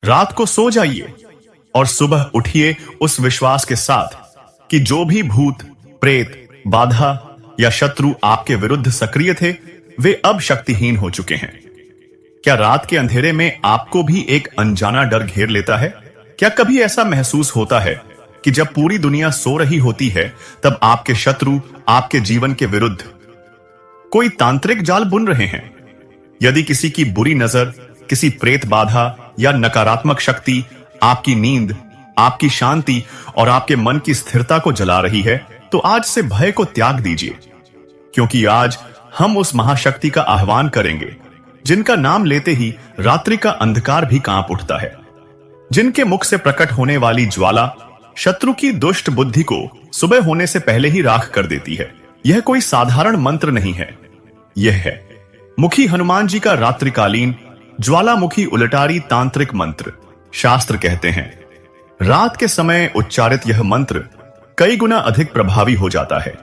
रात को सो जाइए और सुबह उठिए उस विश्वास के साथ कि जो भी भूत, प्रेत, बाधा या शत्रु आपके विरुद्ध सक्रिय थे, वे अब शक्तिहीन हो चुके हैं। क्या रात के अंधेरे में आपको भी एक अनजाना डर घेर लेता है? क्या कभी ऐसा महसूस होता है कि जब पूरी दुनिया सो रही होती है, तब आपके शत्रु आपके जीवन के विरुद्ध कोई तांत्रिक जाल बुन रहे हैं? यदि किसी की बुरी नजर, किसी प्रेत बाधा या नकारात्मक शक्ति आपकी नींद, आपकी शांति और आपके मन की स्थिरता को जला रही है, तो आज से भय को त्याग दीजिए, क्योंकि आज हम उस महाशक्ति का आह्वान करेंगे जिनका नाम लेते ही रात्रि का अंधकार भी कांप उठता है, जिनके मुख से प्रकट होने वाली ज्वाला शत्रु की दुष्ट बुद्धि को सुबह होने से पहले ही राख कर देती है। यह कोई साधारण मंत्र नहीं है, यह है मुखी हनुमान जी का रात्रिकालीन ज्वालामुखी उलटारी तांत्रिक मंत्र। शास्त्र कहते हैं, रात के समय उच्चारित यह मंत्र कई गुना अधिक प्रभावी हो जाता है।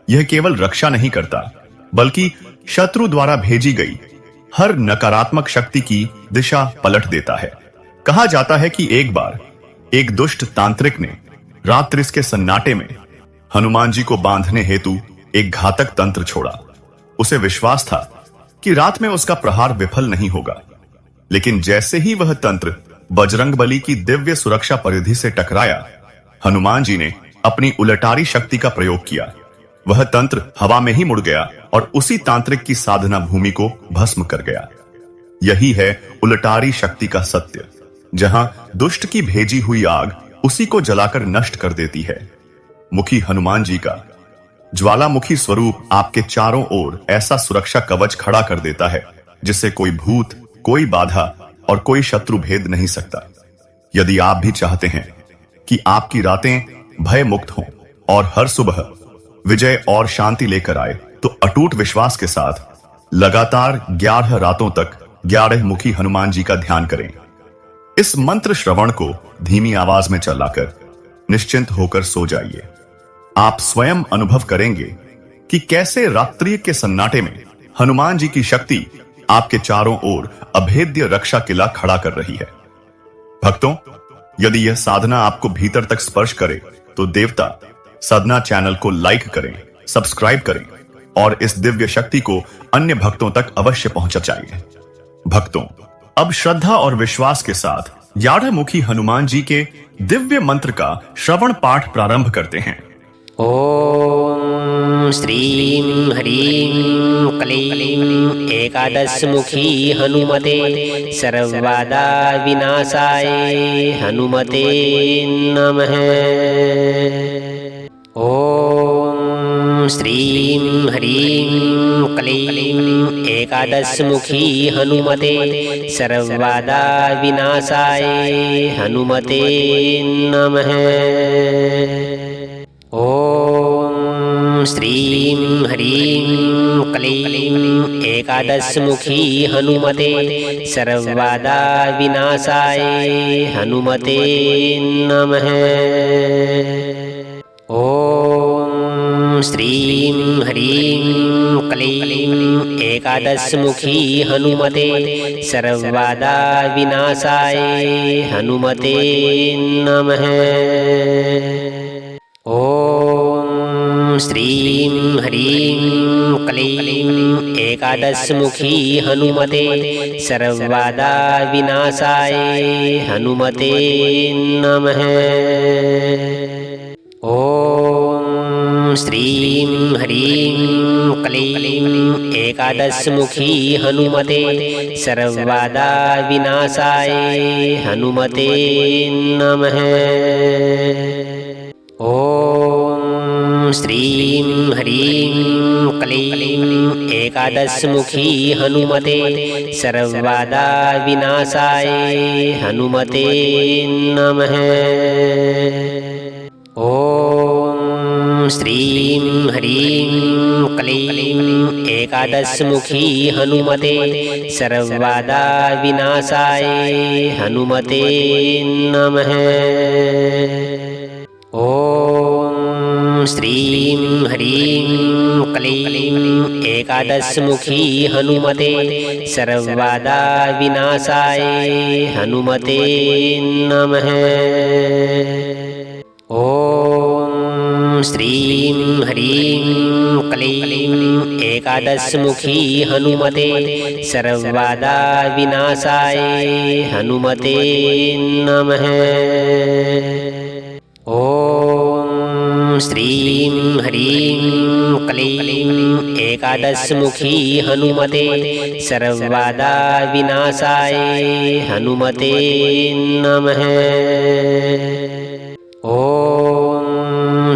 यह केवल रक्षा नहीं करता, बल्कि शत्रु द्वारा भेजी गई हर नकारात्मक शक्ति की दिशा पलट देता है। कहा जाता है कि एक बार एक दुष्ट तांत्रिक ने रात्रि के सन्नाटे में हनुमान जी को बांधने हेतु एक घातक तंत्र छोड़ा। उसे विश्वास था कि रात में उसका प्रहार विफल नहीं होगा, लेकिन जैसे ही वह तंत्र बजरंगबली की दिव्य सुरक्षा परिधि से टकराया, हनुमान जी ने अपनी उलटारी शक्ति का प्रयोग किया। वह तंत्र हवा में ही मुड़ गया और उसी तांत्रिक की साधना भूमि को भस्म कर गया। यही है उलटारी शक्ति का सत्य, जहां दुष्ट की भेजी हुई आग उसी को जलाकर नष्ट कर देती है। मुखी हनुमान जी का ज्वालामुखी स्वरूप आपके चारों ओर ऐसा सुरक्षा कवच खड़ा कर देता है जिसे कोई भूत, कोई बाधा और कोई शत्रु भेद नहीं सकता। यदि आप भी चाहते हैं कि आपकी रातें भय मुक्त हों और हर सुबह विजय और शांति लेकर आए, तो अटूट विश्वास के साथ लगातार 11 रातों तक 11 मुखी हनुमान जी का ध्यान करें। इस मंत्र श्रवण को धीमी आवाज में चलाकर निश्चिंत होकर सो जाइए। आप स्वयं अनुभव करेंगे कि कैसे रात्रि के सन्नाटे में हनुमान जी की शक्ति आपके चारों ओर अभेद्य रक्षा किला खड़ा कर रही है। भक्तों, यदि यह साधना आपको भीतर तक स्पर्श करे, तो देवता साधना चैनल को लाइक करें, सब्सक्राइब करें और इस दिव्य शक्ति को अन्य भक्तों तक अवश्य पहुंचाइए। भक्तों, अब श्रद्धा और विश्वास के साथ 11 मुखी हनुमान जी के दिव्य मंत्र का श्रवण पाठ प्रारंभ करते हैं। ओम श्रीं ह्रीं क्लीं एकादशमुखी हनुमते सर्वबाधा विनाशाय हनुमते नमः। ओम श्रीं ह्रीं क्लीं एकादशमुखी हनुमते सर्वबाधा विनाशाय हनुमते नमः। ओम श्रीं ह्रीं क्लीं एकादशमुखी हनुमते सर्वबाधा विनाशाय हनुमते नमः। ओम श्रीं ह्रीं क्लीं एकादशमुखी हनुमते सर्वबाधा विनाशाय हनुमते नमः। ओम श्रीं ह्रीं क्लीं एकादशमुखी हनुमते सर्वबाधा विनाशाय हनुमते नमः। ओम श्रीं ह्रीं क्लीं एकादशमुखी हनुमते सर्वबाधा विनाशाय हनुमते नमः। ओम श्रीं ह्रीं क्लीं एकादशमुखी हनुमते सर्वबाधा विनाशाय हनुमते नमः। ओम श्रीं ह्रीं क्लीं एकादशमुखी हनुमते सर्वबाधा विनाशाय हनुमते नमः। ओम श्रीं ह्रीं क्लीं एकादशमुखी हनुमते सर्वबाधा विनाशाय हनुमते नमः। ॐ श्रीं ह्रीं क्लीं एकादशमुखी हनुमते सर्वबाधा विनाशाय हनुमते नमः। ॐ श्रीं ह्रीं क्लीं एकादशमुखी हनुमते सर्वबाधा विनाशाय हनुमते नमः। ॐ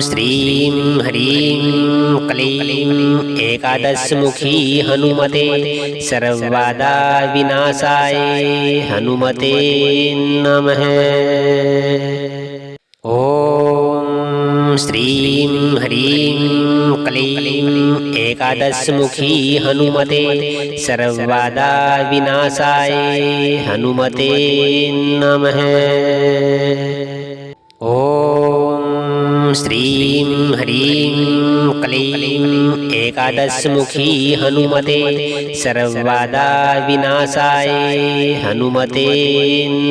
श्रीं ह्रीं क्लीं एकादशमुखी हनुमते सर्वबाधा विनाशाय हनुमते नमः। ॐ श्रीं ह्रीं क्लीं एकादशमुखी हनुमते सर्वबाधा विनाशाय हनुमते नमः। ॐ श्रीं ह्रीं क्लीं एकादशमुखी हनुमते सर्वबाधा विनाशाय हनुमते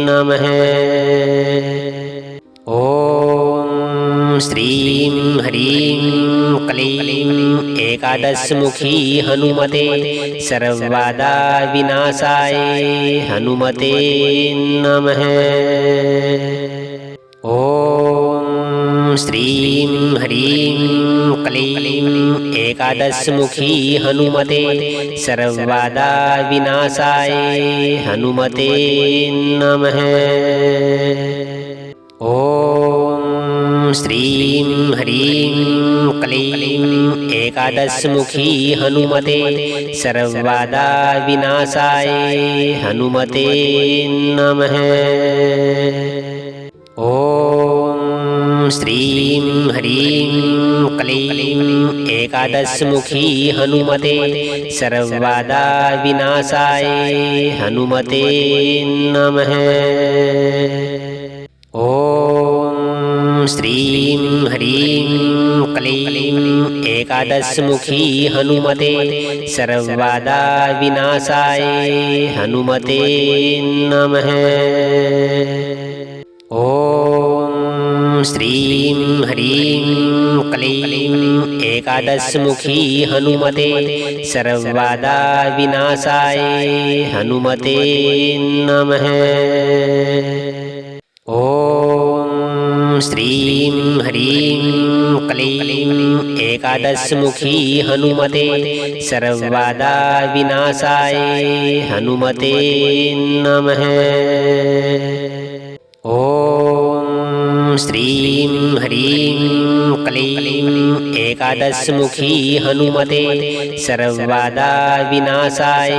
नमः। ॐ श्रीं ह्रीं क्लीं एकादशमुखी हनुमते सर्वबाधा विनाशाय हनुमते नमः। ॐ श्रीं ह्रीं क्लीं एकादशमुखी हनुमते सर्वबाधा विनाशाय हनुमते नमः। ॐ श्रीं ह्रीं क्लीं एकादशमुखी हनुमते सर्वबाधा विनाशाय हनुमते नमः। ॐ श्रीं ह्रीं क्लीं एकादशमुखी हनुमते सर्वबाधा विनाशाय हनुमते नमः। ॐ श्रीं ह्रीं क्लीं एकादशमुखी हनुमते सर्वबाधा विनाशाय हनुमते नमः। ॐ श्रीं ह्रीं क्लीं एकादशमुखी हनुमते सर्वबाधा विनाशाय हनुमते नमः। ॐ श्रीं ह्रीं क्लीं एकादशमुखी हनुमते सर्वबाधा विनाशाय हनुमते नमः। ॐ श्रीं ह्रीं क्लीं एकादशमुखी हनुमते सर्वबाधा विनाशाय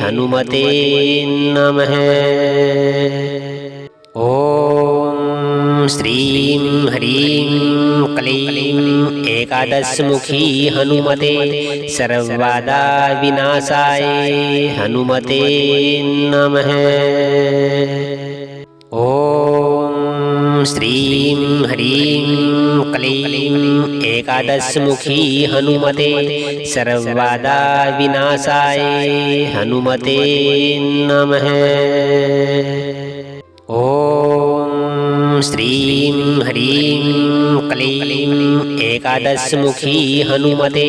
हनुमते नमः। ॐ श्रीं ह्रीं क्लीं एकादशमुखी हनुमते सर्वबाधा विनाशाय हनुमते नमः। ॐ श्रीं ह्रीं क्लीं एकादशमुखी हनुमते सर्वबाधा विनाशाय हनुमते नमः। ॐ श्रीं ह्रीं क्लीं एकादशमुखी हनुमते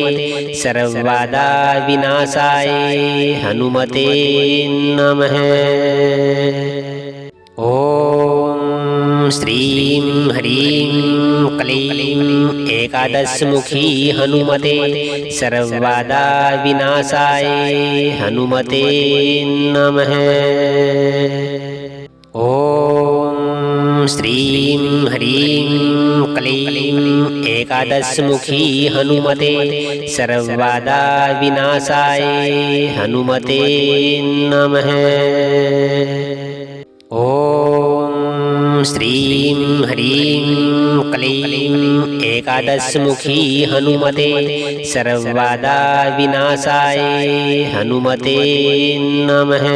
सर्वबाधा विनाशाय हनुमते नमः। ॐ श्रीं ह्रीं क्लीं एकादशमुखी हनुमते सर्वबाधा विनाशाय हनुमते नमः। ॐ श्रीं ह्रीं क्लीं एकादशमुखी हनुमते सर्वबाधा विनाशाय हनुमते नमः। ॐ श्रीं ह्रीं क्लीं एकादशमुखी हनुमते सर्वबाधा विनाशाय हनुमते नमः।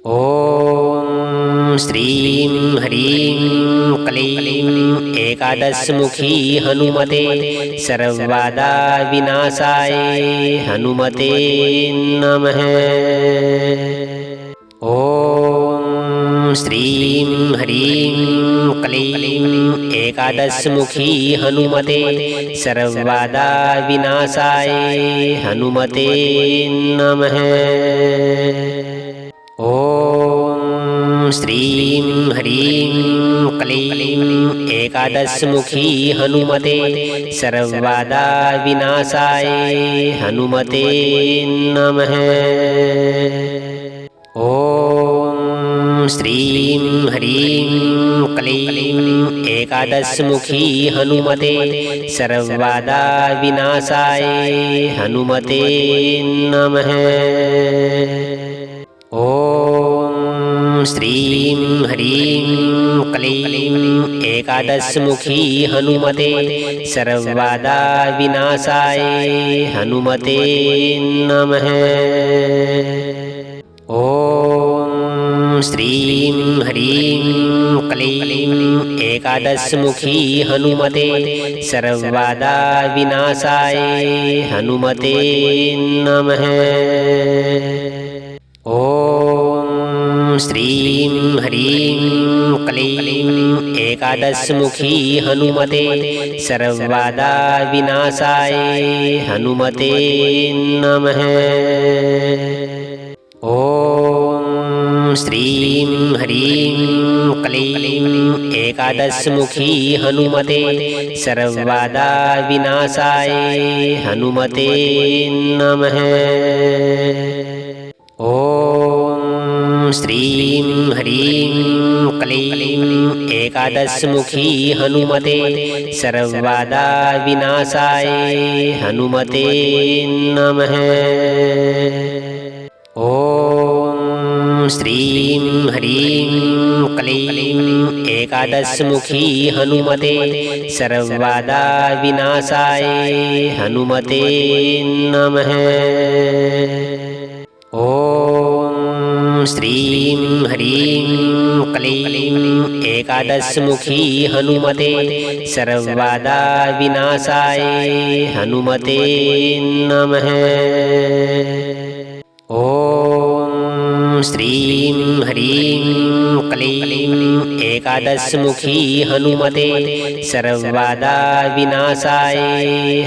ॐ श्रीं ह्रीं क्लीं एकादशमुखी हनुमते सर्वबाधा विनाशाय हनुमते नमः। ॐ श्रीं ह्रीं क्लीं एकादशमुखी हनुमते सर्वबाधा विनाशाय हनुमते नमः। ॐ श्रीं ह्रीं क्लीं एकादशमुखी हनुमते सर्वबाधा विनाशाय हनुमते नमः। ॐ श्रीं ह्रीं क्लीं एकादशमुखी हनुमते सर्वबाधा विनाशाय हनुमते नमः। ॐ श्रीं ह्रीं क्लीं एकादशमुखी हनुमते सर्वबाधा विनाशाय हनुमते नमः। ॐ श्रीं ह्रीं क्लीं एकादशमुखी हनुमते सर्वबाधा विनाशाय हनुमते नमः। ॐ श्रीं ह्रीं क्लीं एकादशमुखी हनुमते सर्वबाधा विनाशाय हनुमते नमः। ॐ श्रीं ह्रीं क्लीं एकादशमुखी हनुमते सर्वबाधा विनाशाय हनुमते नमः। ॐ श्रीं ह्रीं क्लीं एकादशमुखी हनुमते सर्वबाधा विनाशाय हनुमते नमः। ॐ श्रीं ह्रीं क्लीं एकादशमुखी हनुमते सर्वबाधा विनाशाय हनुमते नमः। ॐ श्रीं ह्रीं क्लीं एकादशमुखी हनुमते सर्वबाधा विनाशाय हनुमते नमः। ॐ श्रीं ह्रीं क्लीं एकादशमुखी हनुमते सर्वबाधा विनाशाय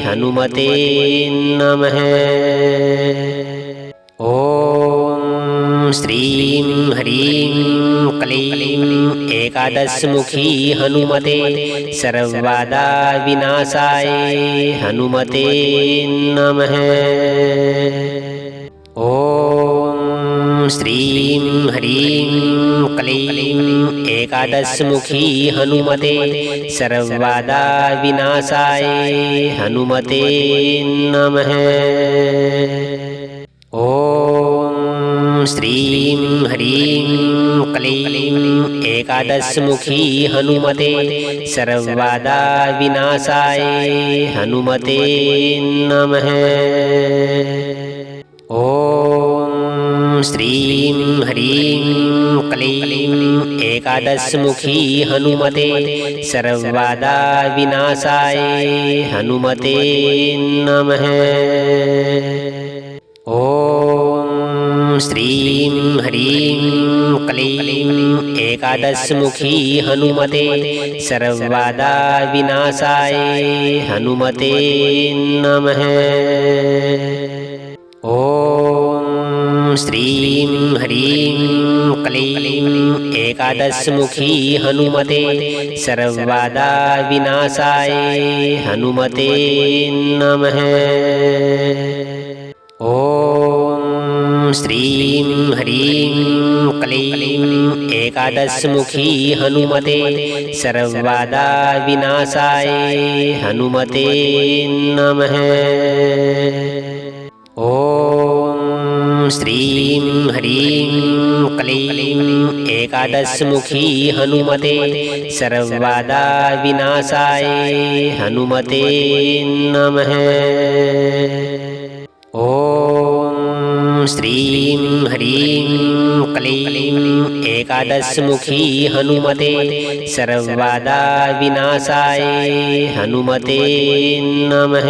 हनुमते नमः। ॐ श्रीं ह्रीं क्लीं एकादशमुखी हनुमते सर्वबाधा विनाशाय हनुमते नमः। ॐ श्रीं ह्रीं क्लीं एकादशमुखी हनुमते सर्वबाधा विनाशाय हनुमते नमः। ॐ श्रीं ह्रीं क्लीं एकादशमुखी हनुमते सर्वबाधा विनाशाय हनुमते नमः। ॐ श्रीं ह्रीं क्लीं एकादशमुखी हनुमते सर्वबाधा विनाशाय हनुमते नमः। ॐ श्रीं ह्रीं क्लीं एकादशमुखी हनुमते सर्वबाधा विनाशाय हनुमते नमः। ॐ श्रीं ह्रीं क्लीं एकादशमुखी हनुमते सर्वबाधा विनाशाय हनुमते नमः। ॐ श्रीं ह्रीं क्लीं एकादशमुखी हनुमते सर्वबाधा विनाशाय हनुमते नमः। ॐ श्रीं ह्रीं क्लीं एकादशमुखी हनुमते सर्वबाधा विनाशाय हनुमते नमः। ॐ श्रीं ह्रीं क्लीं एकादशमुखी हनुमते सर्वबाधा विनाशाय हनुमते नमः।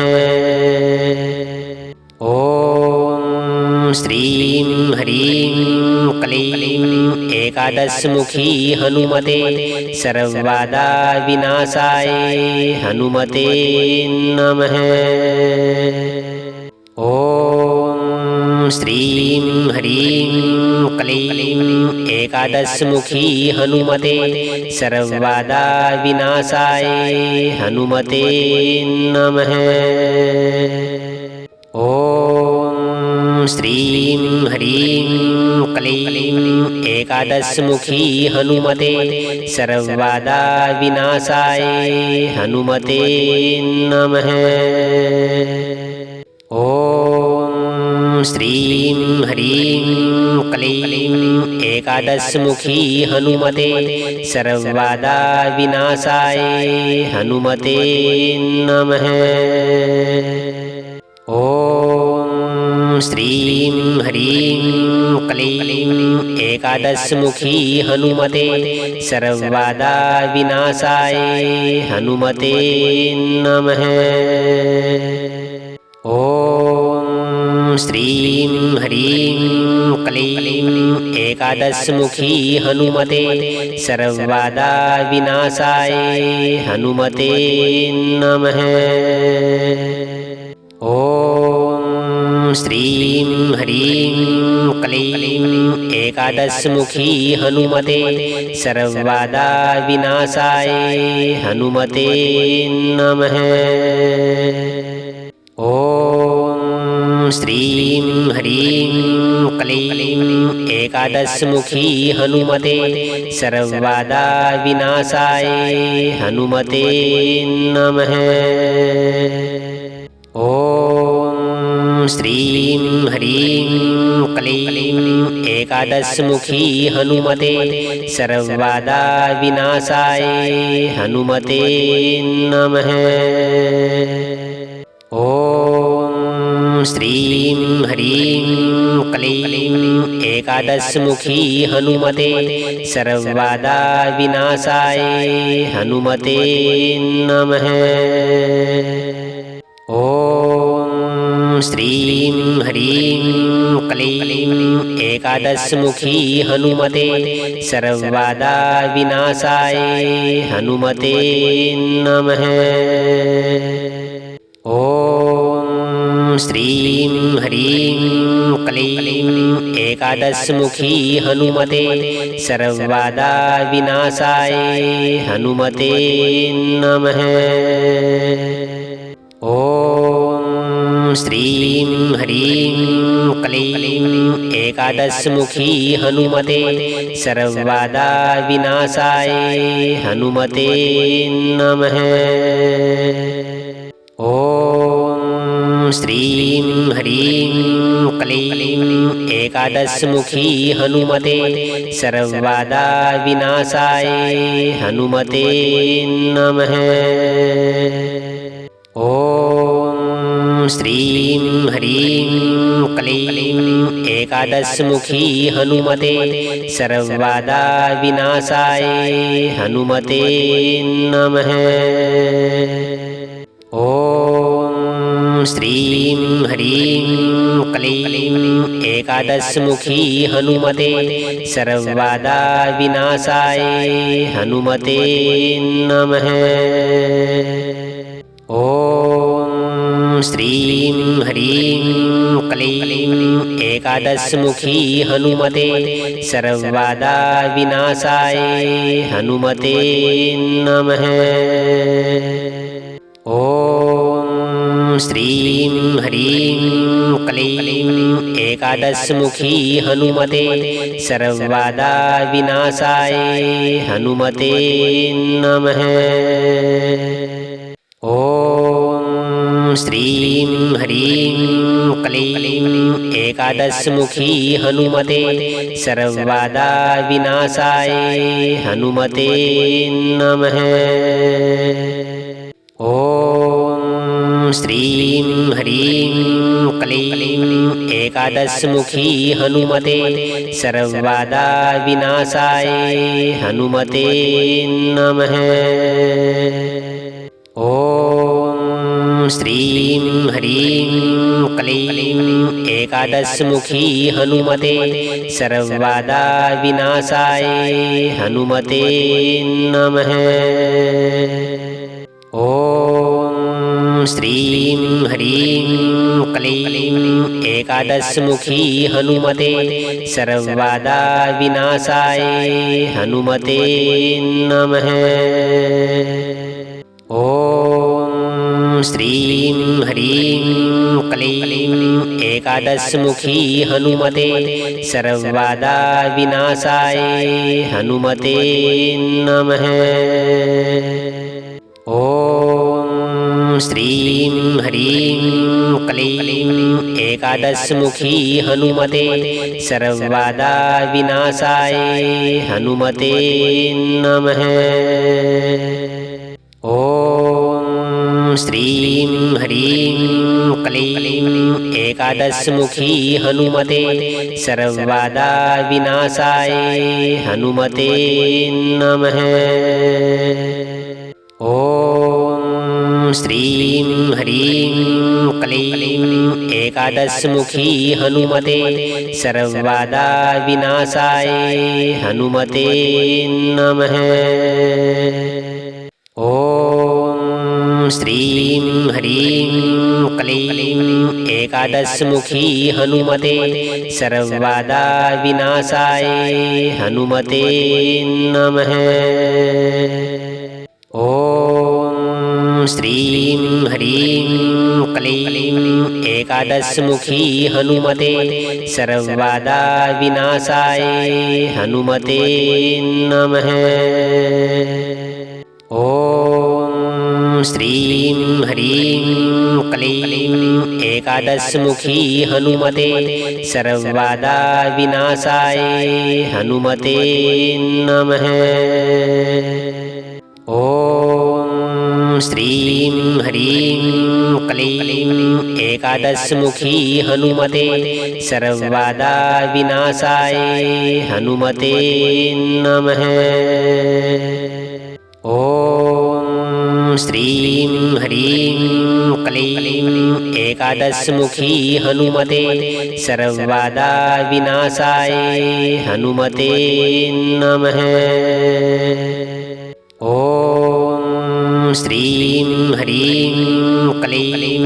ॐ श्रीं ह्रीं क्लीं एकादशमुखी हनुमते सर्वबाधा विनाशाय हनुमते नमः। ॐ श्रीं ह्रीं क्लीं एकादशमुखी हनुमते सर्वबाधा विनाशाय हनुमते नमः। ॐ श्रीं ह्रीं क्लीं एकादशमुखी हनुमते सर्वबाधा विनाशाय हनुमते नमः। ॐ श्रीं ह्रीं क्लीं एकादशमुखी हनुमते सर्वबाधा विनाशाय हनुमते नमः। ॐ श्रीं ह्रीं क्लीं एकादशमुखी हनुमते सर्वबाधा विनाशाय हनुमते नमः। ॐ श्रीं ह्रीं क्लीं एकादशमुखी हनुमते सर्वबाधा विनाशाय हनुमते नमः। ॐ श्रीं ह्रीं क्लीं एकादशमुखी हनुमते सर्वबाधा विनाशाय हनुमते नमः। ॐ श्रीं ह्रीं क्लीं एकादशमुखी हनुमते सर्वबाधा विनाशाय हनुमते नमः। ॐ श्रीं ह्रीं क्लीं एकादशमुखी हनुमते सर्वबाधा विनाशाय हनुमते नमः। ॐ श्रीं ह्रीं क्लीं एकादशमुखी हनुमते सर्वबाधा विनाशाय हनुमते नमः। ॐ श्रीं ह्रीं क्लीं एकादशमुखी हनुमते सर्वबाधा विनाशाय हनुमते नमः। ॐ श्रीं ह्रीं क्लीं एकादशमुखी हनुमते सर्वबाधा विनाशाय हनुमते नमः। ॐ श्रीं ह्रीं क्लीं एकादशमुखी हनुमते सर्वबाधा विनाशाय हनुमते नमः। ॐ श्रीं ह्रीं क्लीं एकादशमुखी हनुमते सर्वबाधा विनाशाय हनुमते नमः। ॐ श्रीं ह्रीं क्लीं एकादशमुखी हनुमते सर्वबाधा विनाशाय हनुमते नमः। ॐ श्रीं ह्रीं क्लीं एकादशमुखी हनुमते सर्वबाधा विनाशाय हनुमते नमः। ॐ श्रीं ह्रीं क्लीं एकादशमुखी हनुमते सर्वबाधा विनाशाय हनुमते नमः। ॐ श्रीं ह्रीं क्लीं एकादशमुखी हनुमते सर्वबाधा विनाशाय हनुमते नमः। ॐ श्रीं ह्रीं क्लीं एकादशमुखी हनुमते सर्वबाधा विनाशाय हनुमते नमः। ॐ श्रीं ह्रीं क्लीं एकादशमुखी हनुमते सर्वबाधा विनाशाय हनुमते नमः। ॐ श्रीं ह्रीं क्लीं एकादशमुखी हनुमते सर्वबाधा विनाशाय हनुमते नमः। ॐ श्रीं ह्रीं क्लीं एकादशमुखी हनुमते सर्वबाधा विनाशाय हनुमते नमः। ॐ श्रीं ह्रीं क्लीं एकादशमुखी हनुमते सर्वबाधा विनाशाय हनुमते नमः। ॐ श्रीं ह्रीं क्लीं एकादशमुखी हनुमते सर्वबाधा विनाशाय हनुमते नमः। ॐ श्रीं ह्रीं क्लीं एकादशमुखी हनुमते सर्वबाधा विनाशाय हनुमते नमः। ॐ श्रीं ह्रीं क्लीं एकादशमुखी हनुमते सर्वबाधा विनाशाय हनुमते नमः। ॐ श्रीं ह्रीं क्लीं एकादशमुखी हनुमते सर्वबाधा विनाशाय हनुमते नमः। ॐ श्रीं ह्रीं क्लीं एकादशमुखी हनुमते सर्वबाधा विनाशाय हनुमते नमः। ॐ श्रीं ह्रीं क्लीं एकादशमुखी हनुमते सर्वबाधा विनाशाय हनुमते नमः। ॐ श्रीं ह्रीं क्लीं एकादशमुखी हनुमते सर्वबाधा विनाशाय हनुमते नमः। ॐ श्रीं ह्रीं क्लीं एकादशमुखी हनुमते सर्वबाधा विनाशाय हनुमते नमः। ॐ श्रीं ह्रीं क्लीं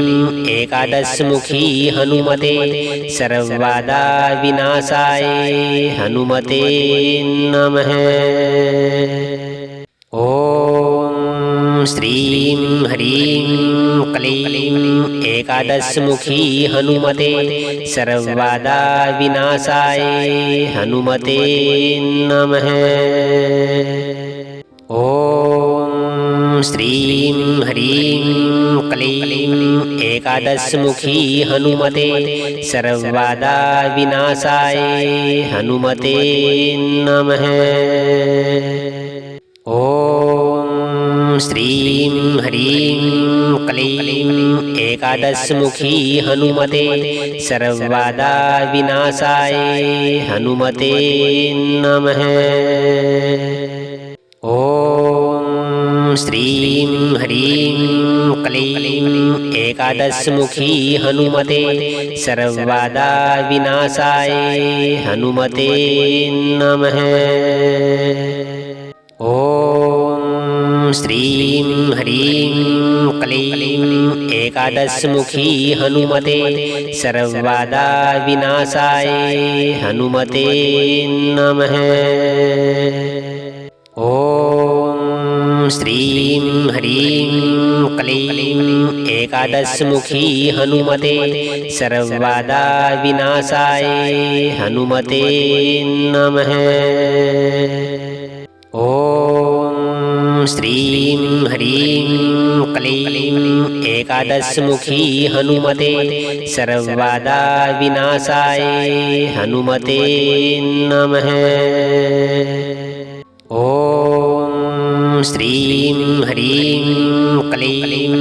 एकादशमुखी हनुमते सर्वबाधा विनाशाय हनुमते नमः। ॐ श्रीं ह्रीं क्लीं एकादशमुखी हनुमते सर्वबाधा विनाशाय हनुमते नमः। ॐ श्रीं ह्रीं क्लीं एकादशमुखी हनुमते सर्वबाधा विनाशाय हनुमते नमः। ॐ श्रीं ह्रीं क्लीं एकादशमुखी हनुमते सर्वबाधा विनाशाय हनुमते नमः। ॐ श्रीं ह्रीं क्लीं एकादशमुखी हनुमते सर्वबाधा विनाशाय हनुमते नमः। ॐ श्रीं ह्रीं क्लीं एकादशमुखी हनुमते सर्वबाधा विनाशाय हनुमते नमः। ॐ श्रीं ह्रीं क्लीं एकादशमुखी हनुमते सर्वबाधा विनाशाय हनुमते नमः। ॐ श्रीं ह्रीं क्लीं एकादशमुखी हनुमते सर्वबाधा विनाशाय हनुमते नमः। ॐ श्रीं ह्रीं क्लीं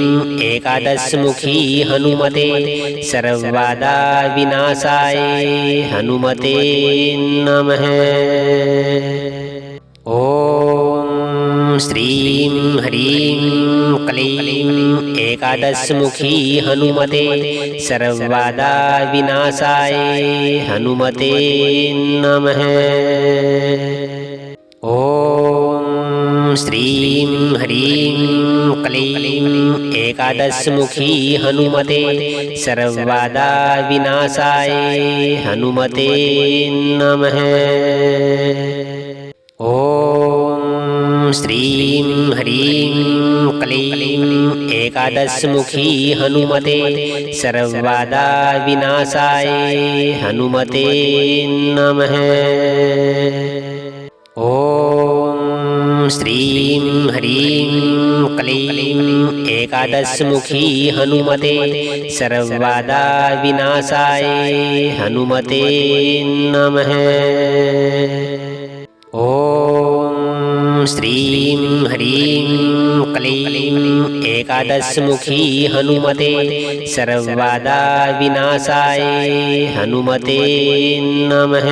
एकादशमुखी हनुमते सर्वबाधा विनाशाय हनुमते नमः। ॐ श्रीं ह्रीं क्लीं एकादशमुखी हनुमते सर्वबाधा विनाशाय हनुमते नमः। ॐ श्रीं ह्रीं क्लीं एकादशमुखी हनुमते सर्वबाधा विनाशाय हनुमते नमः। ॐ श्रीं ह्रीं क्लीं एकादशमुखी हनुमते सर्वबाधा विनाशाय हनुमते नमः। ॐ श्रीं ह्रीं क्लीं एकादशमुखी हनुमते सर्वबाधा विनाशाय हनुमते नमः। ॐ श्रीं ह्रीं क्लीं एकादशमुखी हनुमते सर्वबाधा विनाशाय हनुमते नमः।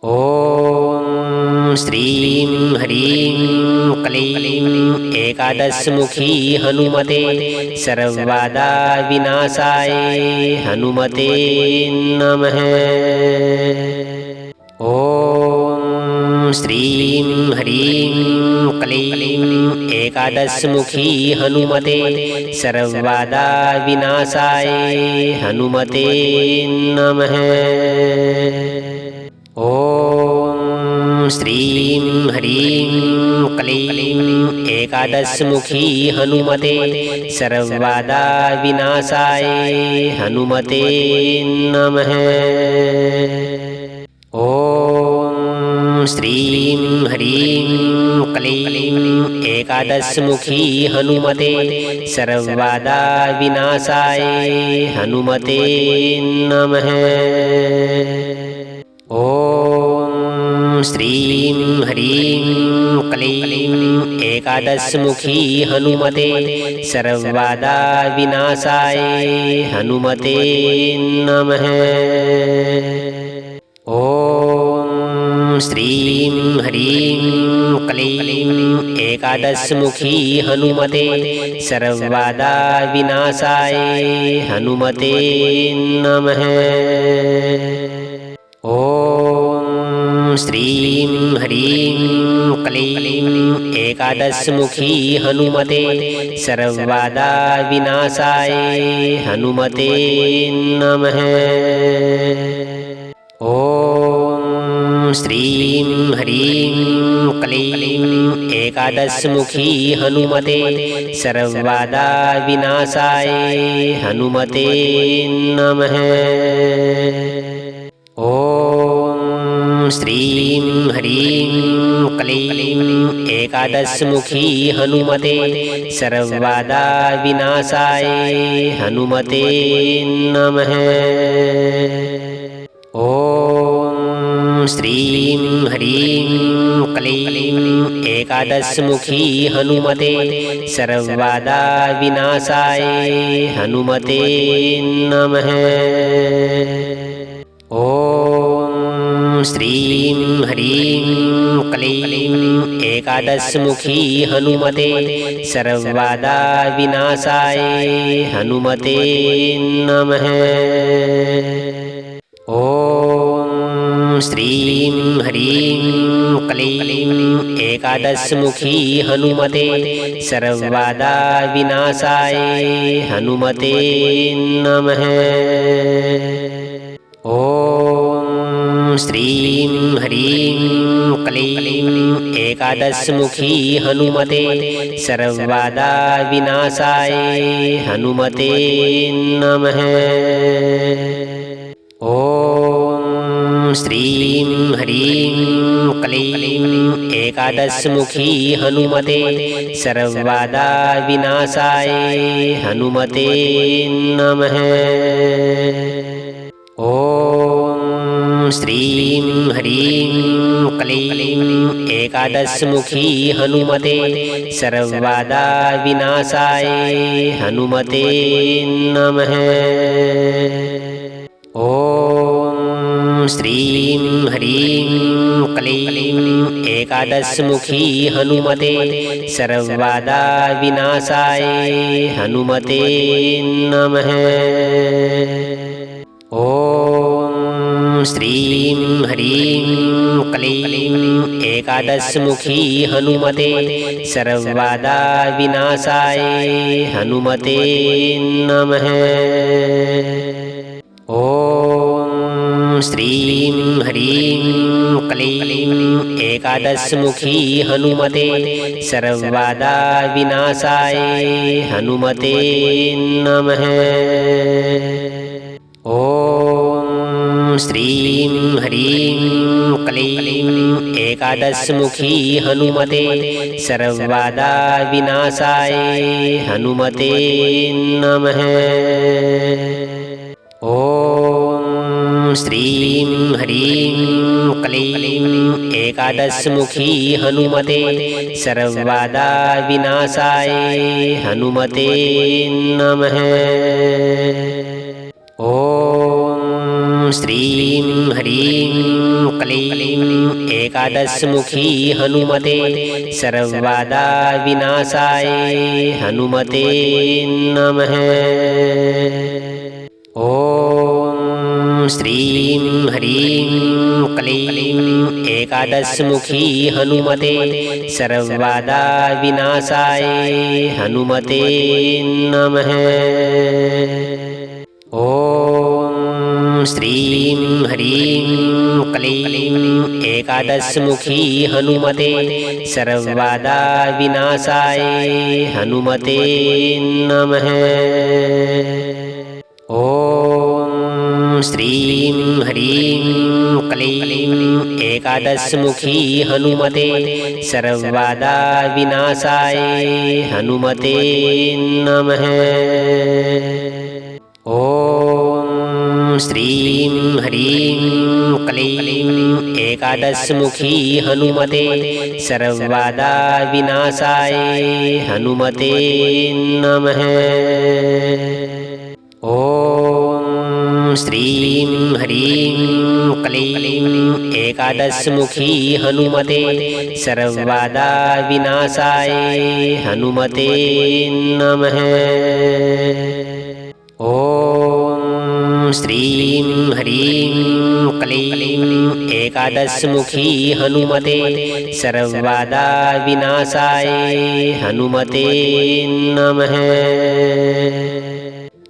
ॐ श्रीं ह्रीं क्लीं एकादशमुखी हनुमते सर्वबाधा विनाशाय हनुमते नमः। ॐ श्रीं ह्रीं क्लीं एकादशमुखी हनुमते सर्वबाधा विनाशाय हनुमते नमः। ॐ श्रीं ह्रीं क्लीं एकादशमुखी हनुमते सर्वबाधा विनाशाय हनुमते नमः। ॐ श्रीं ह्रीं क्लीं एकादशमुखी हनुमते सर्वबाधा विनाशाय हनुमते नमः। ॐ श्रीं ह्रीं क्लीं एकादशमुखी हनुमते सर्वबाधा विनाशाय हनुमते नमः। ॐ श्रीं ह्रीं क्लीं एकादशमुखी हनुमते सर्वबाधा विनाशाय हनुमते नमः। ॐ श्रीं ह्रीं क्लीं एकादशमुखी हनुमते सर्वबाधा विनाशाय हनुमते नमः। ॐ श्रीं ह्रीं क्लीं एकादशमुखी हनुमते सर्वबाधा विनाशाय हनुमते नमः। ॐ श्रीं ह्रीं क्लीं एकादशमुखी हनुमते सर्वबाधा विनाशाय हनुमते नमः। ॐ श्रीं ह्रीं क्लीं एकादशमुखी हनुमते सर्वबाधा विनाशाय हनुमते नमः। ॐ श्रीं ह्रीं क्लीं एकादशमुखी हनुमते सर्वबाधा विनाशाय हनुमते नमः। ॐ श्रीं ह्रीं क्लीं एकादशमुखी हनुमते सर्वबाधा विनाशाय हनुमते नमः। ॐ श्रीं ह्रीं क्लीं एकादशमुखी हनुमते सर्वबाधा विनाशाय हनुमते नमः। ॐ श्रीं ह्रीं क्लीं एकादशमुखी हनुमते सर्वबाधा विनाशाय हनुमते नमः। ॐ श्रीं ह्रीं क्लीं एकादशमुखी हनुमते सर्वबाधा विनाशाय हनुमते नमः। ॐ श्रीं ह्रीं क्लीं एकादशमुखी हनुमते सर्वबाधा विनाशाय हनुमते नमः। ॐ श्रीं ह्रीं क्लीं एकादशमुखी हनुमते सर्वबाधा विनाशाय हनुमते नमः। ॐ श्रीं ह्रीं क्लीं एकादशमुखी हनुमते सर्वबाधा विनाशाय हनुमते नमः। ॐ श्रीं ह्रीं क्लीं एकादशमुखी हनुमते सर्वबाधा विनाशाय हनुमते नमः। ॐ श्रीं ह्रीं क्लीं एकादशमुखी हनुमते सर्वबाधा विनाशाय हनुमते नमः। ॐ श्रीं ह्रीं क्लीं एकादशमुखी हनुमते सर्वबाधा विनाशाय हनुमते नमः। ॐ श्रीं ह्रीं क्लीं एकादशमुखी हनुमते सर्वबाधा विनाशाय हनुमते नमः। ॐ श्रीं ह्रीं क्लीं एकादशमुखी हनुमते सर्वबाधा विनाशाय हनुमते नमः। ॐ श्रीं ह्रीं क्लीं एकादशमुखी हनुमते सर्वबाधा विनाशाय हनुमते नमः। ॐ श्रीं ह्रीं क्लीं एकादशमुखी हनुमते सर्वबाधा विनाशाय हनुमते नमः। ॐ श्रीं ह्रीं क्लीं एकादशमुखी हनुमते सर्वबाधा विनाशाय हनुमते नमः। ॐ श्रीं ह्रीं क्लीं एकादशमुखी हनुमते सर्वबाधा विनाशाय हनुमते नमः।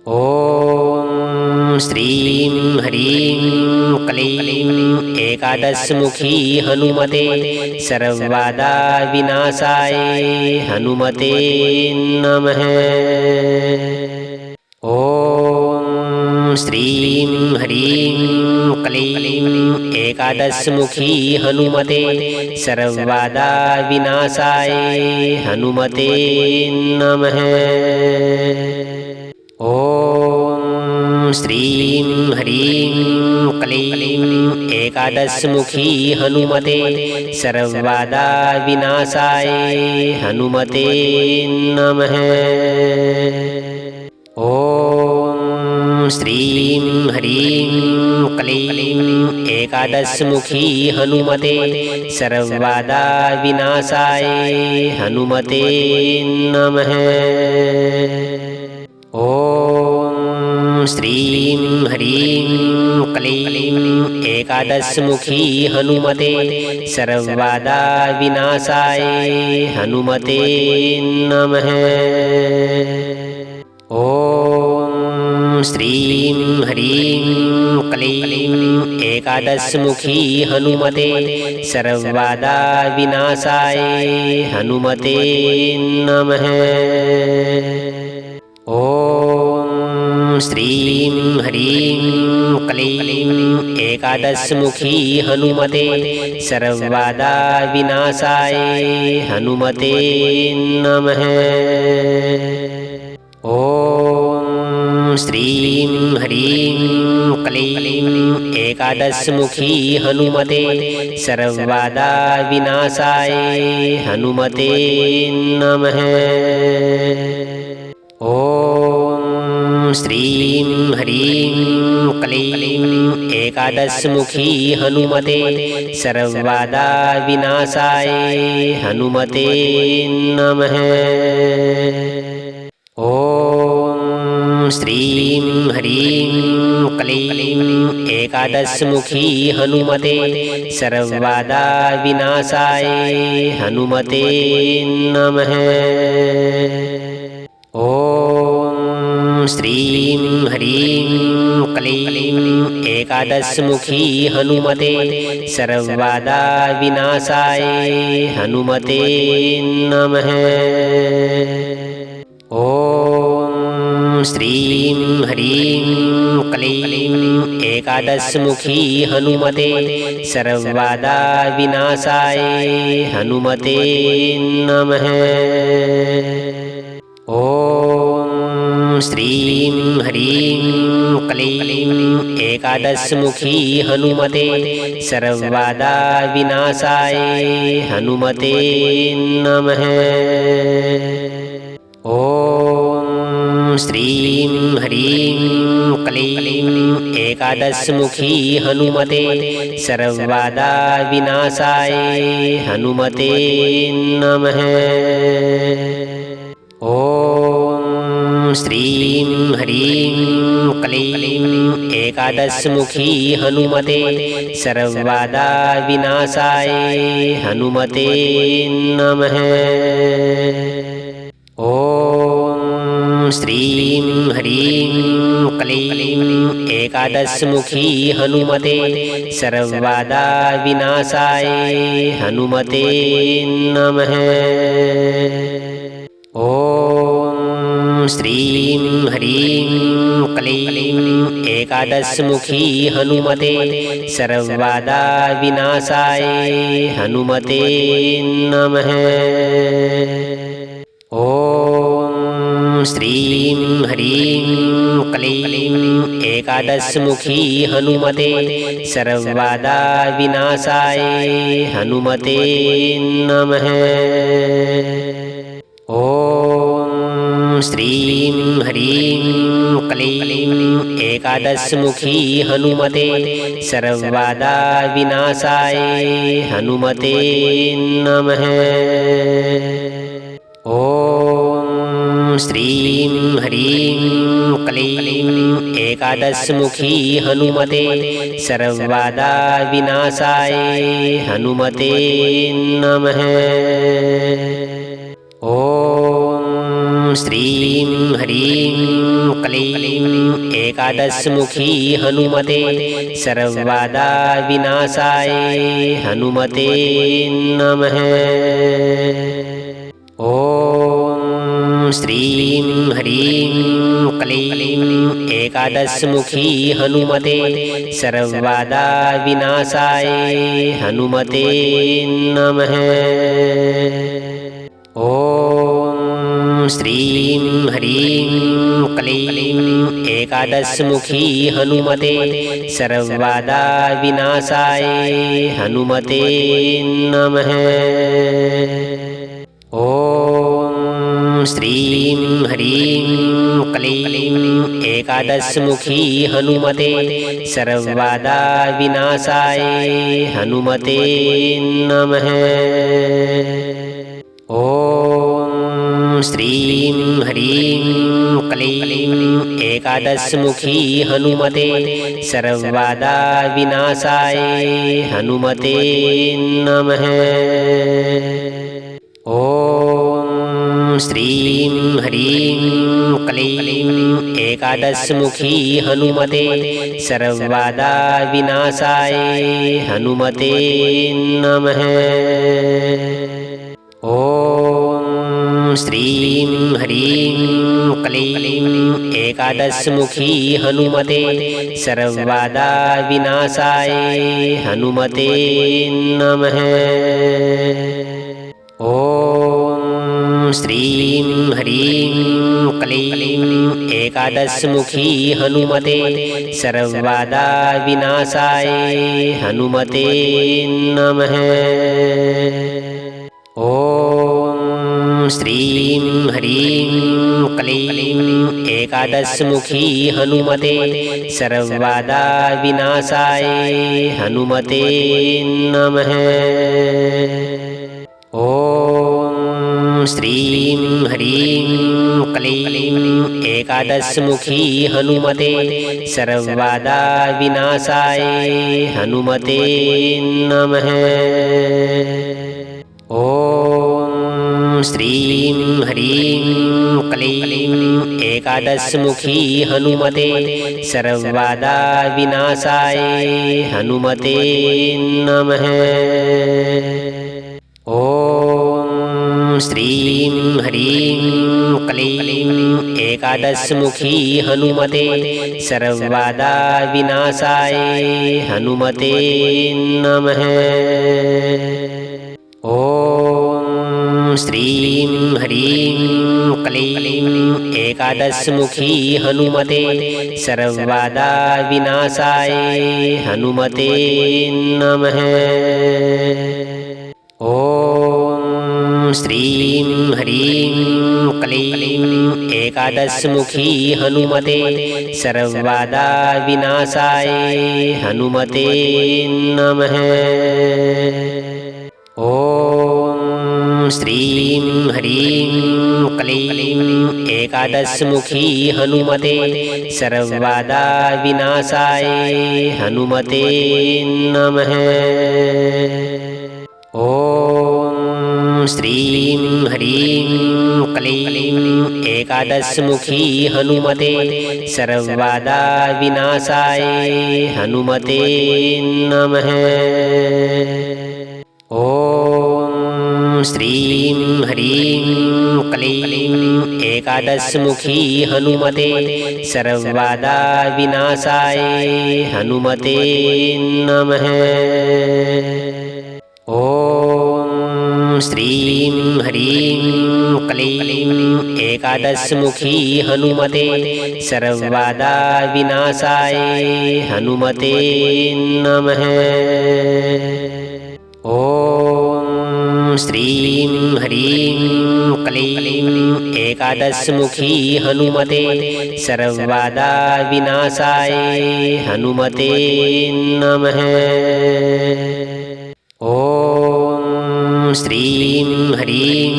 ॐ श्रीं ह्रीं क्लीं एकादशमुखी हनुमते सर्वबाधा विनाशाय हनुमते नमः। ॐ श्रीं ह्रीं क्लीं एकादशमुखी हनुमते सर्वबाधा विनाशाय हनुमते नमः। ॐ श्रीं ह्रीं क्लीं एकादशमुखी हनुमते सर्वबाधा विनाशाय हनुमते नमः। ॐ श्रीं ह्रीं क्लीं एकादशमुखी हनुमते सर्वबाधा विनाशाय हनुमते नमः। ॐ श्रीं ह्रीं क्लीं एकादशमुखी हनुमते सर्वबाधा विनाशाय हनुमते नमः। ॐ श्रीं ह्रीं क्लीं एकादशमुखी हनुमते सर्वबाधा विनाशाय हनुमते नमः। ॐ श्रीं ह्रीं क्लीं एकादशमुखी हनुमते सर्वबाधा विनाशाय हनुमते नमः। ॐ श्रीं ह्रीं क्लीं एकादशमुखी हनुमते सर्वबाधा विनाशाय हनुमते नमः। ॐ श्रीं ह्रीं क्लीं एकादशमुखी हनुमते सर्वबाधा विनाशाय हनुमते नमः। ॐ श्रीं ह्रीं क्लीं एकादशमुखी हनुमते सर्वबाधा विनाशाय हनुमते नमः। ॐ श्रीं ह्रीं क्लीं एकादशमुखी हनुमते सर्वबाधा विनाशाय हनुमते नमः। ॐ श्रीं ह्रीं क्लीं एकादशमुखी हनुमते सर्वबाधा विनाशाय हनुमते नमः। ॐ श्रीं ह्रीं क्लीं एकादशमुखी हनुमते सर्वबाधा विनाशाय हनुमते नमः। ॐ श्रीं ह्रीं क्लीं एकादशमुखी हनुमते सर्वबाधा विनाशाय हनुमते नमः। ॐ श्रीं ह्रीं क्लीं एकादशमुखी हनुमते सर्वबाधा विनाशाय हनुमते नमः। ॐ श्रीं ह्रीं क्लीं एकादशमुखी हनुमते सर्वबाधा विनाशाय हनुमते नमः। ॐ श्रीं ह्रीं क्लीं एकादशमुखी हनुमते सर्वबाधा विनाशाय हनुमते नमः। ॐ श्रीं ह्रीं क्लीं एकादशमुखी हनुमते सर्वबाधा विनाशाय हनुमते नमः। ॐ श्रीं ह्रीं क्लीं एकादशमुखी हनुमते सर्वबाधा विनाशाय हनुमते नमः। ॐ श्रीं ह्रीं क्लीं एकादशमुखी हनुमते सर्वबाधा विनाशाय हनुमते नमः। ॐ श्रीं ह्रीं क्लीं एकादशमुखी हनुमते सर्वबाधा विनाशाय हनुमते नमः। ॐ श्रीं ह्रीं क्लीं एकादशमुखी हनुमते सर्वबाधा विनाशाय हनुमते नमः। ॐ श्रीं ह्रीं क्लीं एकादशमुखी हनुमते सर्वबाधा विनाशाय हनुमते नमः। ॐ श्रीं ह्रीं क्लीं एकादशमुखी हनुमते सर्वबाधा विनाशाय हनुमते नमः। ॐ श्रीं ह्रीं क्लीं एकादशमुखी हनुमते सर्वबाधा विनाशाय हनुमते नमः। ॐ श्रीं ह्रीं क्लीं एकादशमुखी हनुमते सर्वबाधा विनाशाय हनुमते नमः। ॐ श्रीं ह्रीं क्लीं एकादशमुखी हनुमते सर्वबाधा विनाशाय हनुमते नमः। ॐ श्रीं ह्रीं क्लीं एकादशमुखी हनुमते सर्वबाधा विनाशाय हनुमते नमः। ॐ श्रीं ह्रीं क्लीं एकादशमुखी हनुमते सर्वबाधा विनाशाय हनुमते नमः। ॐ श्रीं ह्रीं क्लीं एकादशमुखी हनुमते सर्वबाधा विनाशाय हनुमते नमः। ॐ श्रीं ह्रीं क्लीं एकादशमुखी हनुमते सर्वबाधा विनाशाय हनुमते नमः। ॐ श्रीं ह्रीं क्लीं एकादशमुखी हनुमते सर्वबाधा विनाशाय हनुमते नमः। ॐ श्रीं ह्रीं क्लीं एकादशमुखी हनुमते सर्वबाधा विनाशाय हनुमते नमः। ॐ श्रीं ह्रीं क्लीं एकादशमुखी हनुमते सर्वबाधा विनाशाय हनुमते नमः। ॐ श्रीं ह्रीं क्लीं एकादशमुखी हनुमते सर्वबाधा विनाशाय हनुमते नमः। ॐ श्रीं ह्रीं क्लीं एकादशमुखी हनुमते सर्वबाधा विनाशाय हनुमते नमः। ॐ श्रीं ह्रीं क्लीं एकादशमुखी हनुमते सर्वबाधा विनाशाय हनुमते नमः। ॐ श्रीं ह्रीं क्लीं एकादशमुखी हनुमते सर्वबाधा विनाशाय हनुमते नमः। ॐ श्रीं ह्रीं क्लीं एकादशमुखी हनुमते सर्वबाधा विनाशाय हनुमते नमः। ॐ श्रीं ह्रीं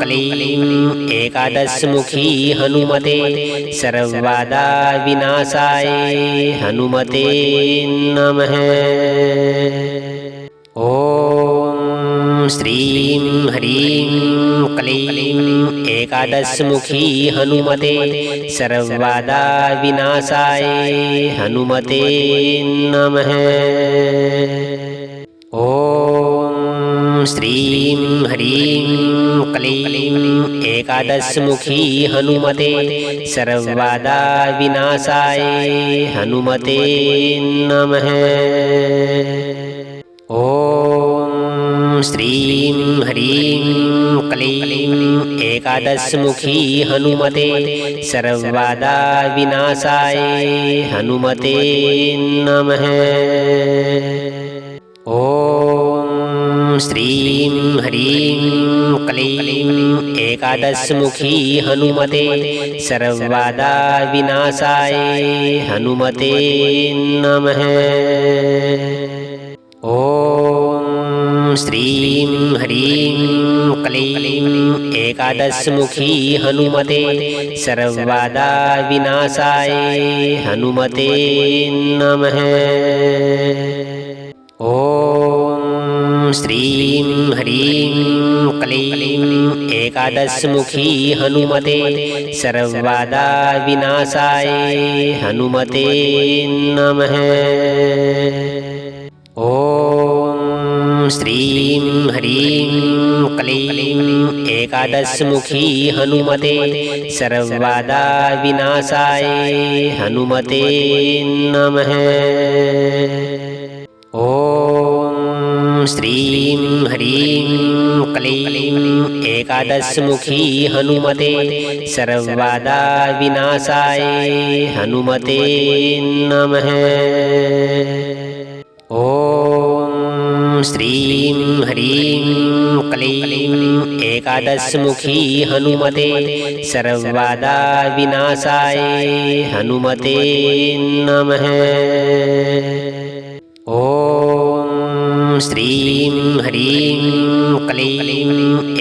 क्लीं एकादशमुखी हनुमते सर्वबाधा विनाशाय हनुमते नमः। ॐ श्रीं ह्रीं क्लीं एकादशमुखी हनुमते सर्वबाधा विनाशाय हनुमते नमः। ॐ श्रीं ह्रीं क्लीं एकादशमुखी हनुमते सर्वबाधा विनाशाय हनुमते नमः। ॐ श्रीं ह्रीं क्लीं एकादशमुखी हनुमते सर्वबाधा विनाशाय हनुमते नमः। ॐ श्रीं ह्रीं क्लीं एकादशमुखी हनुमते सर्वबाधा विनाशाय हनुमते नमः। ॐ श्रीं ह्रीं क्लीं एकादशमुखी हनुमते सर्वबाधा विनाशाय हनुमते नमः। ॐ श्रीं ह्रीं क्लीं एकादशमुखी हनुमते सर्वबाधा विनाशाय हनुमते नमः। ॐ श्रीं ह्रीं क्लीं एकादशमुखी हनुमते सर्वबाधा विनाशाय हनुमते नमः। ॐ श्रीं ह्रीं क्लीं एकादशमुखी हनुमते सर्वबाधा विनाशाय हनुमते नमः। ॐ श्रीं ह्रीं क्लीं एकादशमुखी हनुमते सर्वबाधा विनाशाय हनुमते नमः। ॐ श्रीं ह्रीं क्लीं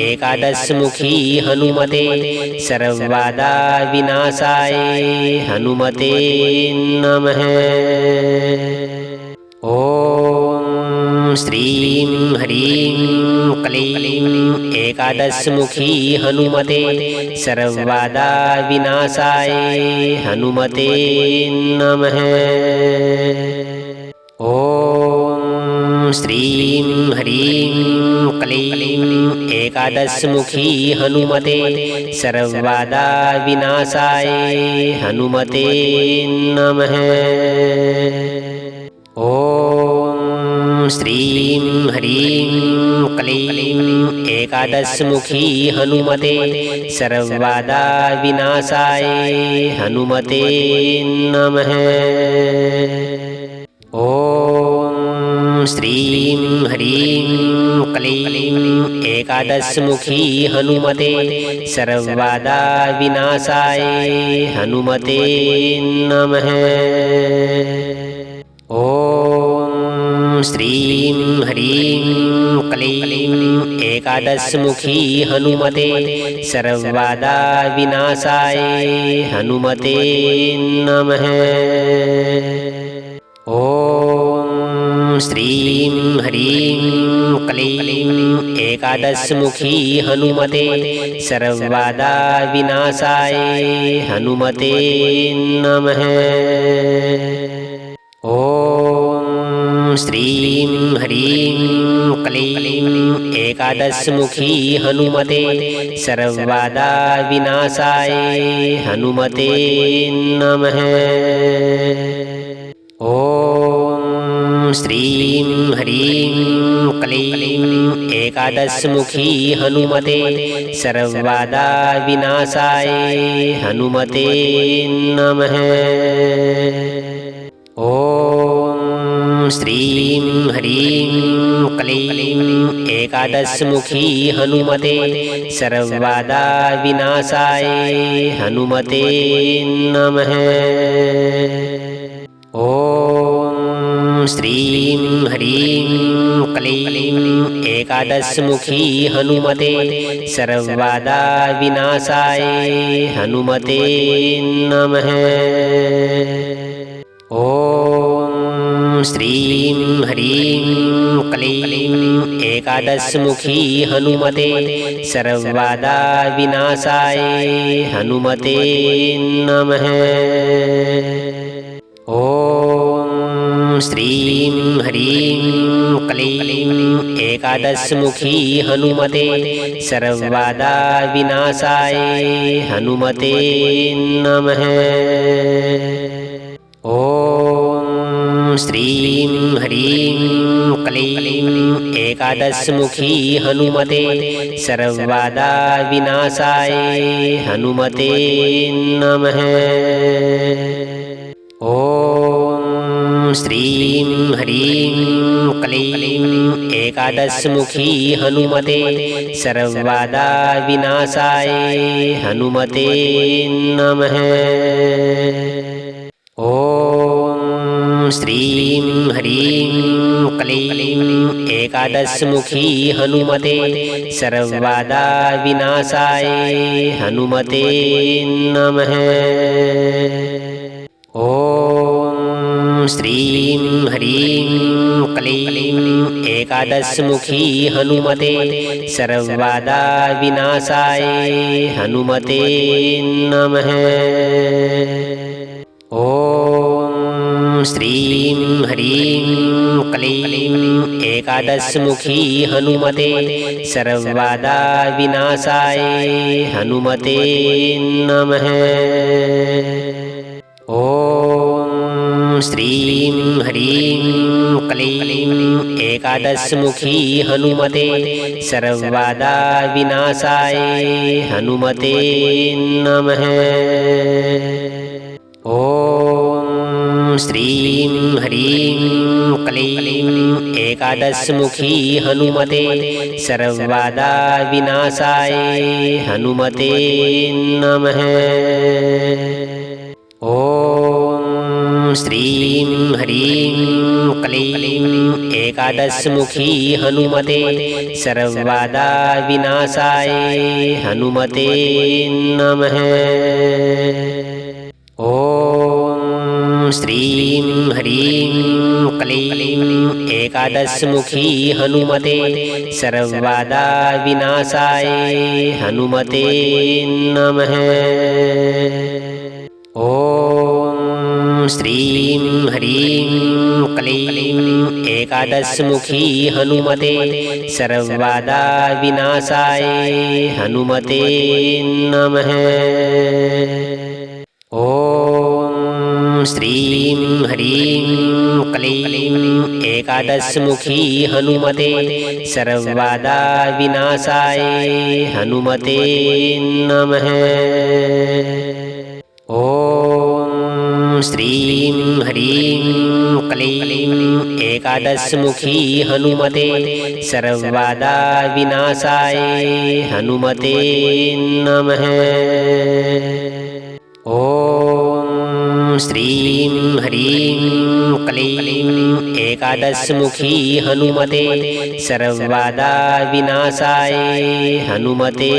एकादशमुखी हनुमते सर्वबाधा विनाशाय हनुमते नमः। ॐ श्रीं ह्रीं क्लीं एकादशमुखी हनुमते सर्वबाधा विनाशाय हनुमते नमः। ॐ श्रीं ह्रीं क्लीं एकादशमुखी हनुमते सर्वबाधा विनाशाय हनुमते नमः। ॐ श्रीं ह्रीं क्लीं एकादशमुखी हनुमते सर्वबाधा विनाशाय हनुमते नमः। ॐ श्रीं ह्रीं क्लीं एकादशमुखी हनुमते सर्वबाधा विनाशाय हनुमते नमः। ॐ श्रीं ह्रीं क्लीं एकादशमुखी हनुमते सर्वबाधा विनाशाय हनुमते नमः। ॐ श्रीं ह्रीं क्लीं एकादशमुखी हनुमते सर्वबाधा विनाशाय हनुमते नमः। ॐ श्रीं ह्रीं क्लीं एकादशमुखी हनुमते सर्वबाधा विनाशाय हनुमते नमः। ॐ श्रीं ह्रीं क्लीं एकादशमुखी हनुमते सर्वबाधा विनाशाय हनुमते नमः। ॐ श्रीं ह्रीं क्लीं एकादशमुखी हनुमते सर्वबाधा विनाशाय हनुमते नमः। ॐ श्रीं ह्रीं क्लीं एकादशमुखी हनुमते सर्वबाधा विनाशाय हनुमते नमः। ॐ श्रीं ह्रीं क्लीं एकादशमुखी हनुमते सर्वबाधा विनाशाय हनुमते नमः। ॐ श्रीं ह्रीं क्लीं एकादशमुखी हनुमते सर्वबाधा विनाशाय हनुमते नमः। ॐ श्रीं ह्रीं क्लीं एकादशमुखी हनुमते सर्वबाधा विनाशाय हनुमते नमः। ॐ श्रीं ह्रीं क्लीं एकादशमुखी हनुमते सर्वबाधा विनाशाय हनुमते नमः। ॐ श्रीं ह्रीं क्लीं एकादशमुखी हनुमते सर्वबाधा विनाशाय हनुमते नमः। ॐ श्रीं ह्रीं क्लीं एकादशमुखी हनुमते सर्वबाधा विनाशाय हनुमते नमः। ॐ श्रीं ह्रीं क्लीं एकादशमुखी हनुमते सर्वबाधा विनाशाय हनुमते नमः। ॐ श्रीं ह्रीं क्लीं एकादशमुखी हनुमते सर्वबाधा विनाशाय हनुमते नमः। ॐ श्रीं ह्रीं क्लीं एकादशमुखी हनुमते सर्वबाधा विनाशाय हनुमते नमः। ॐ श्रीं ह्रीं क्लीं एकादशमुखी हनुमते सर्वबाधा विनाशाय हनुमते नमः। ॐ श्रीं ह्रीं क्लीं एकादशमुखी हनुमते सर्वबाधा विनाशाय हनुमते नमः। ॐ श्रीं ह्रीं क्लीं एकादशमुखी हनुमते सर्वबाधा विनाशाय हनुमते नमः। ॐ श्रीं ह्रीं क्लीं एकादशमुखी हनुमते सर्वबाधा विनाशाय हनुमते नमः। ॐ श्रीं ह्रीं क्लीं एकादशमुखी हनुमते सर्वबाधा विनाशाय हनुमते नमः। ॐ श्रीं ह्रीं क्लीं एकादशमुखी हनुमते सर्वबाधा विनाशाय हनुमते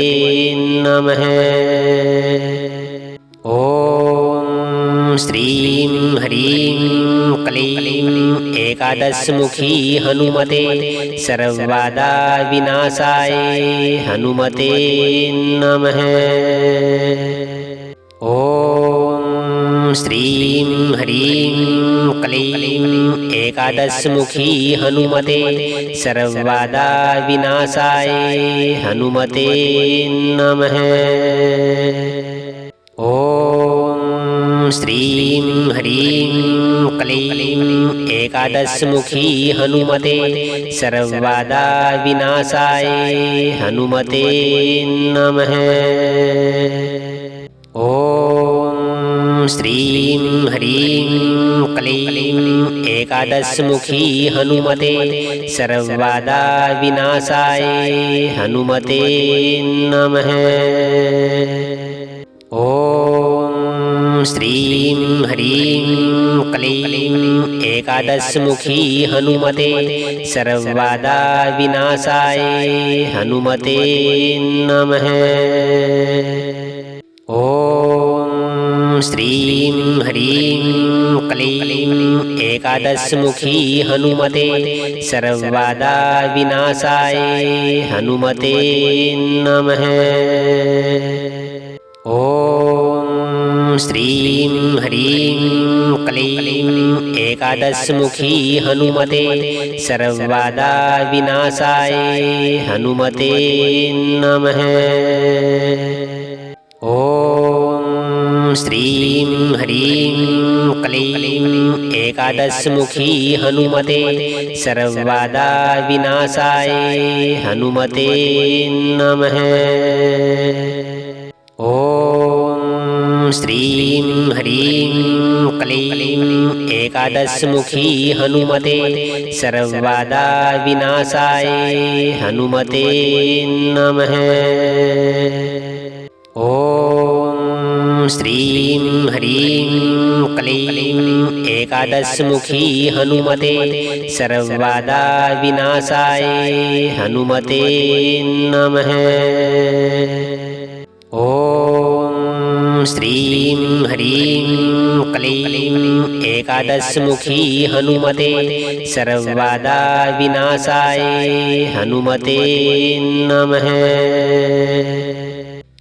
नमः। ॐ श्रीं ह्रीं क्लीं एकादशमुखी हनुमते सर्वबाधा विनाशाय हनुमते नमः। ॐ श्रीं ह्रीं क्लीं एकादशमुखी हनुमते सर्वबाधा विनाशाय हनुमते नमः। ॐ श्रीं ह्रीं क्लीं एकादशमुखी हनुमते सर्वबाधा विनाशाय हनुमते नमः। ॐ श्रीं ह्रीं क्लीं एकादशमुखी हनुमते सर्वबाधा विनाशाय हनुमते नमः। ॐ श्रीं ह्रीं क्लीं एकादशमुखी हनुमते सर्वबाधा विनाशाय हनुमते नमः। ॐ श्रीं ह्रीं क्लीं एकादशमुखी हनुमते सर्वबाधा विनाशाय हनुमते नमः। ॐ श्रीं ह्रीं क्लीं एकादशमुखी हनुमते सर्वबाधा विनाशाय हनुमते नमः। ॐ श्रीं ह्रीं क्लीं एकादशमुखी हनुमते सर्वबाधा विनाशाय हनुमते नमः। ॐ श्रीं ह्रीं क्लीं एकादशमुखी हनुमते सर्वबाधा विनाशाय हनुमते नमः। ॐ श्रीं ह्रीं क्लीं एकादशमुखी हनुमते सर्वबाधा विनाशाय हनुमते नमः। ॐ श्रीं ह्रीं क्लीं एकादशमुखी हनुमते सर्वबाधा विनाशाय हनुमते नमः।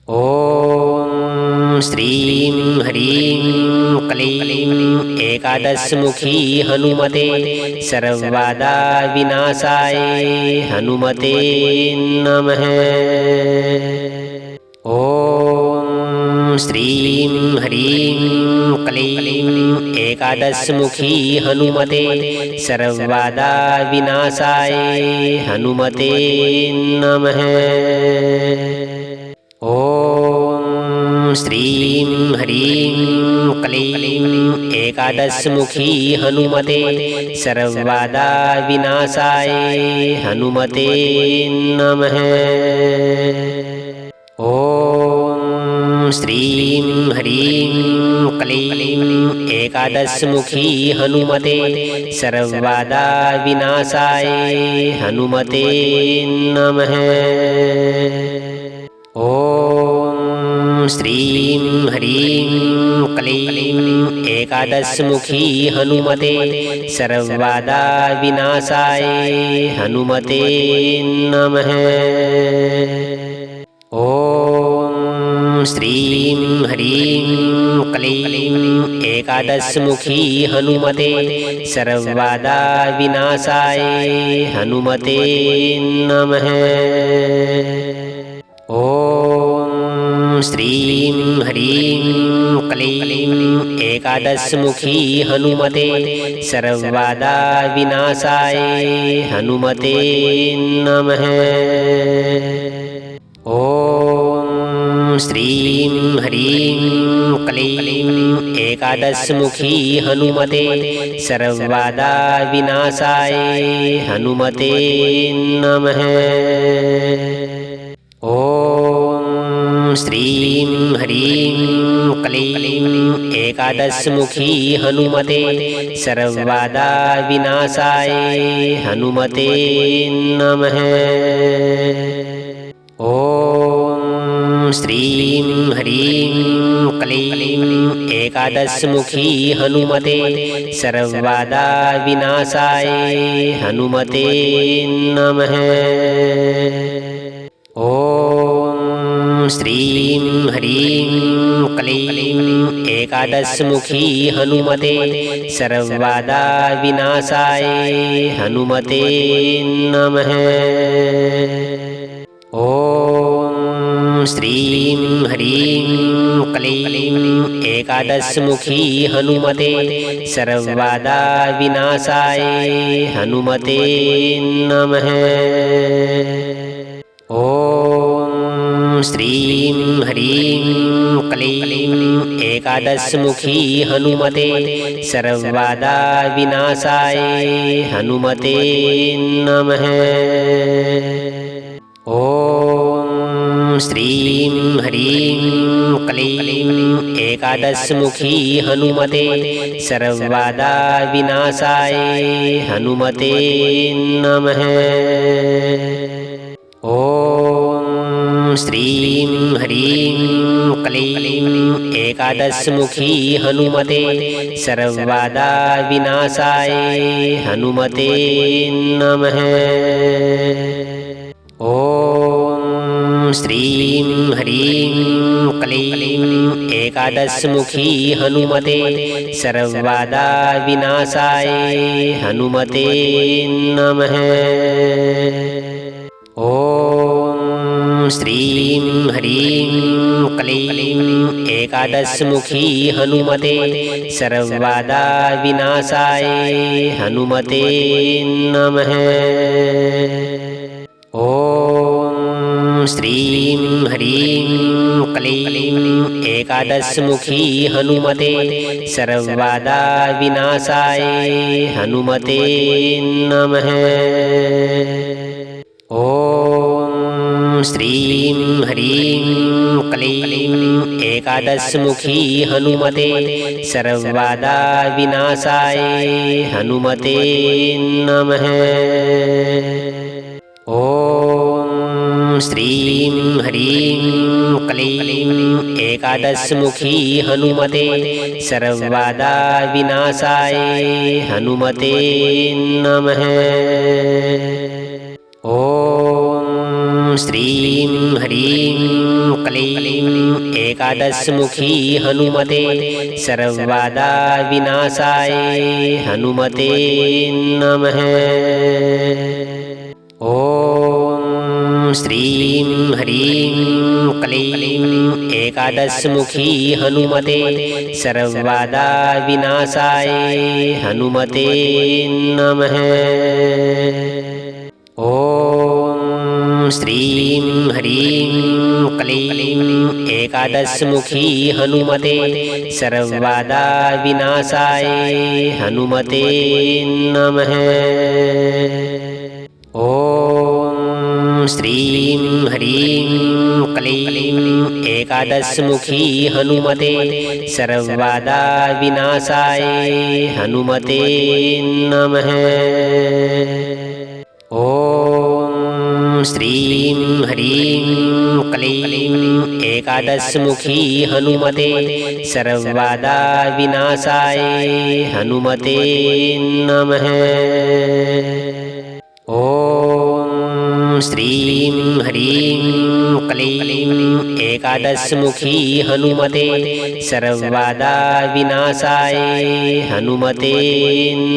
ॐ श्रीं ह्रीं क्लीं एकादशमुखी हनुमते सर्वबाधा विनाशाय हनुमते नमः। ॐ श्रीं ह्रीं क्लीं एकादशमुखी हनुमते सर्वबाधा विनाशाय हनुमते नमः। ॐ श्रीं ह्रीं क्लीं एकादशमुखी हनुमते सर्वबाधा विनाशाय हनुमते नमः। ॐ श्रीं ह्रीं क्लीं एकादशमुखी हनुमते सर्वबाधा विनाशाय हनुमते नमः। ॐ श्रीं ह्रीं क्लीं एकादशमुखी हनुमते सर्वबाधा विनाशाय हनुमते नमः। ॐ श्रीं ह्रीं क्लीं एकादशमुखी हनुमते सर्वबाधा विनाशाय हनुमते नमः। ॐ श्रीं ह्रीं क्लीं एकादशमुखी हनुमते सर्वबाधा विनाशाय हनुमते नमः। ॐ श्रीं ह्रीं क्लीं एकादशमुखी हनुमते सर्वबाधा विनाशाय हनुमते नमः। ॐ श्रीं ह्रीं क्लीं एकादशमुखी हनुमते सर्वबाधा विनाशाय हनुमते नमः। ॐ श्रीं ह्रीं क्लीं एकादशमुखी हनुमते सर्वबाधा विनाशाय हनुमते नमः। ॐ श्रीं ह्रीं क्लीं एकादशमुखी हनुमते सर्वबाधा विनाशाय हनुमते नमः। ॐ श्रीं ह्रीं क्लीं एकादशमुखी हनुमते सर्वबाधा विनाशाय हनुमते नमः। ॐ श्रीं ह्रीं क्लीं एकादशमुखी हनुमते सर्वबाधा विनाशाय हनुमते नमः। ॐ श्रीं ह्रीं क्लीं एकादशमुखी हनुमते सर्वबाधा विनाशाय हनुमते नमः। ॐ श्रीं ह्रीं क्लीं एकादशमुखी हनुमते सर्वबाधा विनाशाय हनुमते नमः। ॐ श्रीं ह्रीं क्लीं एकादशमुखी हनुमते सर्वबाधा विनाशाय हनुमते नमः। ॐ श्रीं ह्रीं क्लीं एकादशमुखी हनुमते सर्वबाधा विनाशाय हनुमते नमः। ॐ श्रीं ह्रीं क्लीं एकादशमुखी हनुमते सर्वबाधा विनाशाय हनुमते नमः। ॐ श्रीं ह्रीं क्लीं एकादशमुखी हनुमते सर्वबाधा विनाशाय हनुमते नमः। ॐ श्रीं ह्रीं क्लीं एकादशमुखी हनुमते सर्वबाधा विनाशाय हनुमते नमः। ॐ श्रीं ह्रीं क्लीं एकादशमुखी हनुमते सर्वबाधा विनाशाय हनुमते नमः। ॐ श्रीं ह्रीं क्लीं एकादशमुखी हनुमते सर्वबाधा विनाशाय हनुमते नमः। ॐ श्रीं ह्रीं क्लीं एकादशमुखी हनुमते सर्वबाधा विनाशाय हनुमते नमः। ॐ श्रीं ह्रीं क्लीं एकादशमुखी हनुमते सर्वबाधा विनाशाय हनुमते नमः। ॐ श्रीं ह्रीं क्लीं एकादशमुखी हनुमते सर्वबाधा विनाशाय हनुमते नमः। ॐ श्रीं ह्रीं क्लीं एकादशमुखी हनुमते सर्वबाधा विनाशाय हनुमते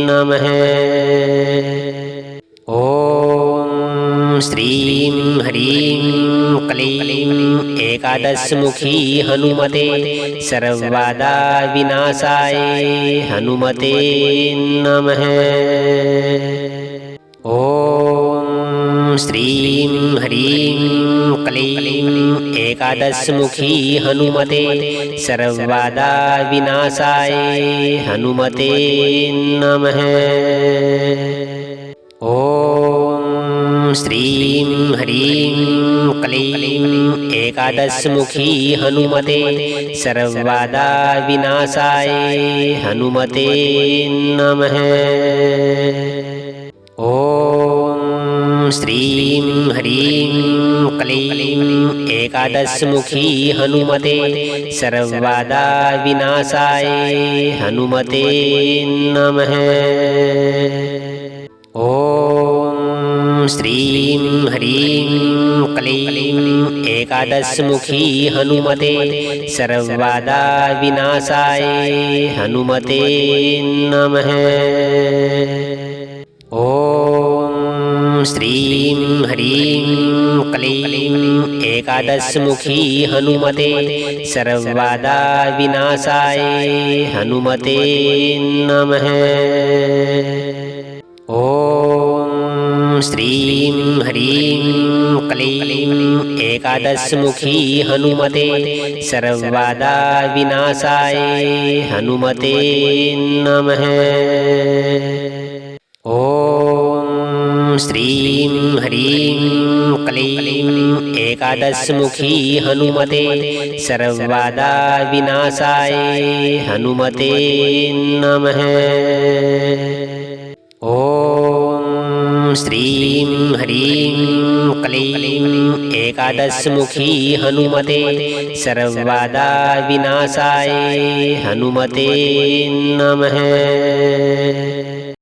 नमः। ॐ श्रीं ह्रीं क्लीं एकादशमुखी हनुमते सर्वबाधा विनाशाय हनुमते नमः। ॐ श्रीं ह्रीं क्लीं एकादशमुखी हनुमते सर्वबाधा विनाशाय हनुमते नमः। ॐ श्रीं ह्रीं क्लीं एकादशमुखी हनुमते सर्वबाधा विनाशाय हनुमते नमः। ॐ श्रीं ह्रीं क्लीं एकादशमुखी हनुमते सर्वबाधा विनाशाय हनुमते नमः। ॐ श्रीं ह्रीं क्लीं एकादशमुखी हनुमते सर्वबाधा विनाशाय हनुमते नमः। ॐ श्रीं ह्रीं क्लीं एकादशमुखी हनुमते सर्वबाधा विनाशाय हनुमते नमः। ॐ श्रीं ह्रीं क्लीं एकादशमुखी हनुमते सर्वबाधा विनाशाय हनुमते नमः। ॐ श्रीं ह्रीं क्लीं एकादशमुखी हनुमते सर्वबाधा विनाशाय हनुमते नमः। ॐ श्रीं ह्रीं क्लीं एकादशमुखी हनुमते सर्वबाधा विनाशाय हनुमते नमः।